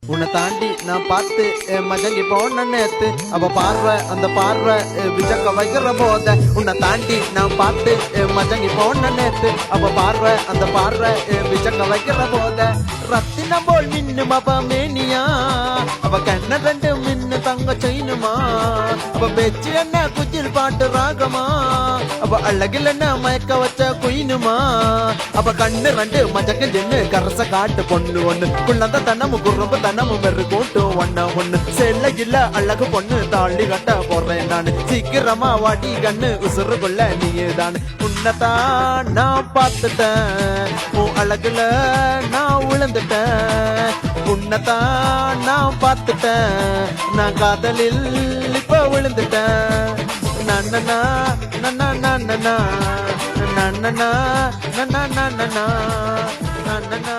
உன்னை தாண்டி நான் பார்த்து மஜங்கி போன நேத்து அவ பார்வை அந்த பார்வை விஜக்க வைக்கிற போத உன்னை தாண்டி நான் பார்த்து மஜங்கி போன நேத்து அவ பார்வை அந்த பார்வை விஜக்க வைக்கிற போத ரத்தினம் போல் மின்னும் அவ மேனியா அவ கண்ண ரெண்டு மின்னு தங்க செய்யணுமா அவ பேச்சு என்ன குஜில் பாட்டு ராகமா அவ அழகில் என்ன மயக்க வச்ச குயினுமா அவ கண்ணு ரெண்டு மஜக்க ஜென்னு கரச காட்டு பொண்ணு ஒண்ணு குள்ளந்த தனமும் குறும்பு தனமும் வெறு கூட்டு ஒண்ணு செல்ல இல்ல அழகு பொண்ணு தாண்டி கட்ட போறேன் நான் சீக்கிரமா வாடி கண்ணு உசுறுக்குள்ள நீதான் உன்னதான் நான் பார்த்துட்டேன் உன் அழகுல நான் விழுந்துட்டேன் உன்னதான் நான் பார்த்துட்டேன் நான் காதலில் இப்ப விழுந்துட்டேன் நன்னனா நன்னா நன்னனா நன்னனா நன்னா நன்னனா நன்னனா